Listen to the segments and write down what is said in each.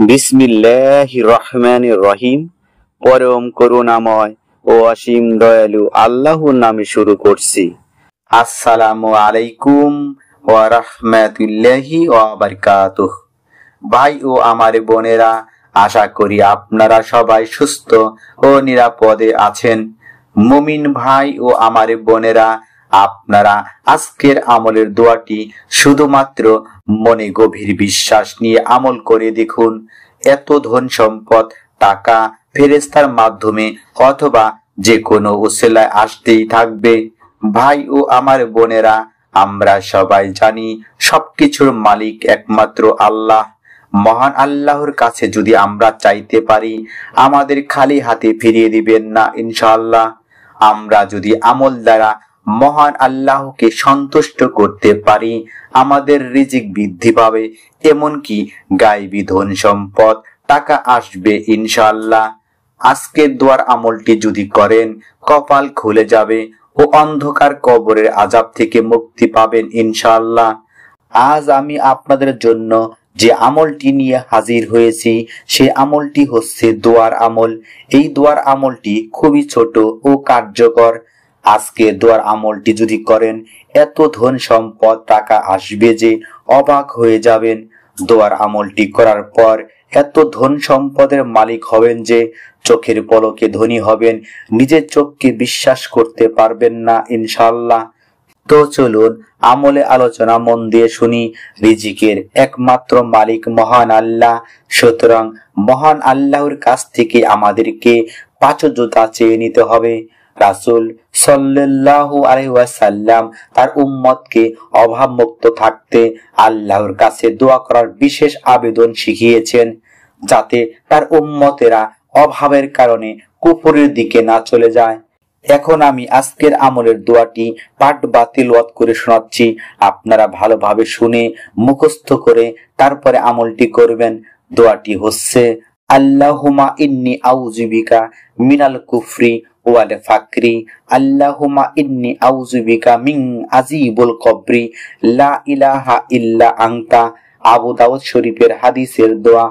বিসমিল্লাহির রহমানির রহিম। পরম করুণাময় ও অসীম দয়ালু আল্লাহর নামে শুরু করছি। আসসালামু আলাইকুম ওয়া রাহমাতুল্লাহি ওয়া বারাকাতুহু। ভাই ও আমার বোনেরা, আশা করি আপনারা সবাই সুস্থ ও নিরাপদে আছেন। মুমিন ভাই ও আমার বোনেরা, আপনারা আজকের আমলের দোয়াটি শুধুমাত্র মনে গভীর বিশ্বাস নিয়ে আমল করে দেখুন। এত ধন সম্পদ, টাকা ফেরেশতার মাধ্যমে অথবা যে কোনো উসিলায় আসতেই থাকবে। ভাই ও আমার বোনেরা, আমরা সবাই জানি সবকিছুর মালিক একমাত্র আল্লাহ। মহান আল্লাহর কাছে যদি আমরা চাইতে পারি, আমাদের খালি হাতে ফিরিয়ে দিবেন না ইনশাআল্লাহ। আমরা যদি আমল দ্বারা মহান আল্লাহকে সন্তুষ্ট করতে পারি, আমাদের রিজিক বৃদ্ধি পাবে, এমনকি গায়বী ধন সম্পদ, টাকা আসবে ইনশাআল্লাহ। আজকের দোয়ার আমলটি যদি করেন, কপাল খুলে যাবে ও অন্ধকার কবরের আযাব থেকে মুক্তি পাবেন ইনশাআল্লাহ। আজ আমি আপনাদের জন্য যে আমলটি নিয়ে হাজির হয়েছি, সে আমলটি হচ্ছে দোয়ার আমল। এই দোয়ার আমলটি খুবই ছোট ও কার্যকর। আজকে দোয়ার আমলটি যদি করেন, এত ধন সম্পদ, টাকা আসবে যে অবাক হয়ে যাবেন। দোয়ার আমলটি করার পর এত ধন সম্পদের মালিক হবেন যে চোখের পলকে ধনী হবেন, নিজের চোখকে বিশ্বাস করতে পারবেন না ইনশাআল্লাহ। তো চলুন আমলে আলোচনা মন দিয়ে শুনি। রিজিকের একমাত্র মালিক মহান আল্লাহ, সুতরাং মহান আল্লাহর কাছ থেকে আমাদেরকে পাঁচ জোতা চেয়ে নিতে হবে। রাসূল সাল্লাল্লাহু আলাইহি ওয়াসাল্লাম তার উম্মতকে অভাব মুক্ত থাকতে আল্লাহর কাছে দোয়া করার বিশেষ আবেদন শিখিয়েছেন, যাতে তার উম্মতেরা অভাবের কারণে কুফরের দিকে না চলে যায়। এখন আমি আজকের আমলের দোয়াটি পাঠ বা তিলাওয়াত করে শোনাচ্ছি। আপনারা ভালোভাবে শুনে মুখস্থ করে তারপরে আমলটি করবেন। দোয়াটি হচ্ছে, আল্লাহুম্মা ইন্নী আউযু বিকা মিনাল কুফরি ওয়াল ফাকরি, আল্লাহুম্মা ইন্নী আউযু বিকা মিন আযাবিল কবরি, লা ইলাহা ইল্লা আনতা। আবু দাউদ শরীফের হাদিসের দোয়া।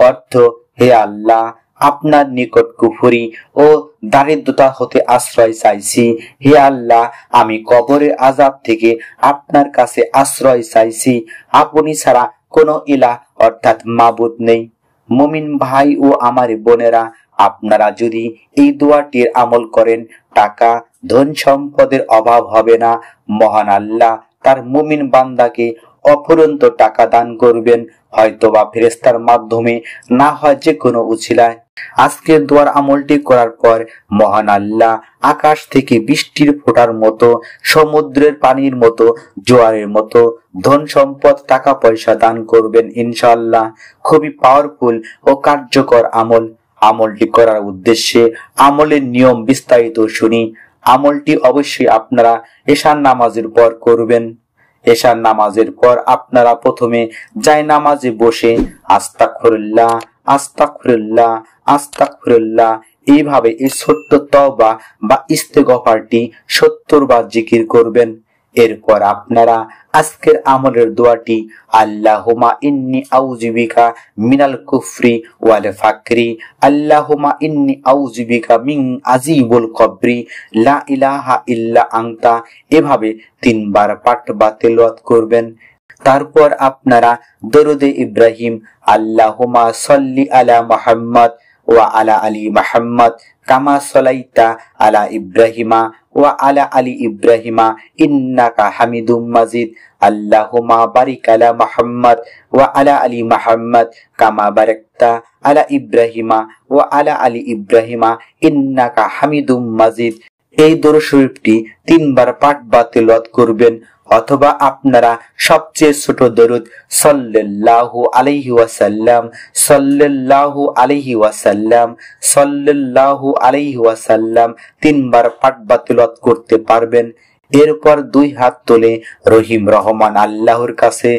অর্থ, হে আল্লাহ, আপনার নিকট কুফরি ও দারিদ্রতা হতে আশ্রয় চাইছি। হে আল্লাহ, আমি কবরের আযাব থেকে আপনার কাছে আশ্রয় চাইছি। আপনি ছাড়া কোনো ইলাহ অর্থাৎ মাবুদ নেই। মুমিন ভাই ও আমার বোনেরা, আপনারা যদি এই দোয়াটির আমল করেন, টাকা ধন সম্পদের অভাব হবে না। মহান আল্লাহ তার মুমিন বান্দাকে অফুরন্ত টাকা দান করবেন, হয়তোবা ফেরেশতার মাধ্যমে, না হয় যে কোনো উছিলায়। আজকের দোয়ার আমলটি করার পর মহান আল্লাহ আকাশ থেকে বৃষ্টির ফোঁটার মতো, সমুদ্রের পানির মতো, জোয়ারের মতো ধন সম্পদ, টাকা পয়সা দান করবেন ইনশাআল্লাহ। খুবই পাওয়ারফুল ও কার্যকর আমল। আমলটি করার উদ্দেশ্যে আমলের নিয়ম বিস্তারিত শুনি। আমলটি অবশ্যই আপনারা এশার নামাজের পর করবেন। এশার নামাজের পর আপনারা প্রথমে জায়নামাজে বসে আস্তাগফিরুল্লাহ, আস্তাগফিরুল্লাহ, আস্তাগফিরুল্লাহ এইভাবে এই ছোট্ট তওবা বা ইস্তেগফারটি 70 বার জিকির করবেন। এরপর আপনারা আজকের আমলের দোয়াটি, আল্লাহুম্মা ইন্নী আউযু বিকা মিনাল কুফরি ওয়াল ফাকরি, আল্লাহুম্মা ইন্নী আউযু বিকা মিন আযাবিল কবরি, লা ইলাহা ইল্লা আনতা এভাবে 3 বার পাঠ বা তিলাওয়াত করবেন। তারপর আপনারা দরুদে ইব্রাহিম, আল্লাহুম্মা সাল্লি আলা মুহাম্মদ ওয়া আলা আলি মুহাম্মদ কামা সাল্লাইতা আলা ইব্রাহিমা ওয়া আলা আলি ইব্রাহিমা ইন্নাকা হামিদুম মাজিদ, আল্লাহুম্মা বারিক আলা মুহাম্মদ ওয়া আলা আলি মুহাম্মদ কামা বারাকতা আলা ইব্রাহিমা ওয়া আলা আলি ইব্রাহিমা ইন্নাকা হামিদুম মাজিদ। এই দরুদ শরীফটি 3 বার পাঠ বা তিলাওয়াত করবেন, অথবা আপনারা সবচেয়ে ছোট দরুদ সাল্লাল্লাহু আলাইহি ওয়াসাল্লাম, সাল্লাল্লাহু আলাইহি ওয়াসাল্লাম, সাল্লাল্লাহু আলাইহি ওয়াসাল্লাম 3 বার পাঠ বা তিলাওয়াত করতে পারবেন। এরপর 2 হাত তুলে রহিম রহমান আল্লাহর কাছে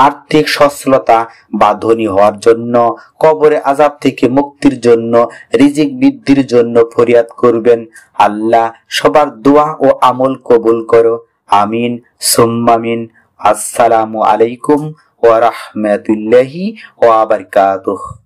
আর্থিক সচ্ছলতা বা ধনী হওয়ার জন্য, কবরে আযাব থেকে মুক্তির জন্য, রিজিক বৃদ্ধির জন্য ফরিয়াদ করবেন। আল্লাহ সবার দোয়া ও আমল কবুল করো, আমিন সুম্মা আমিন। আসসালামু আলাইকুম ওয়া রাহমাতুল্লাহি ওয়া বারাকাতুহু।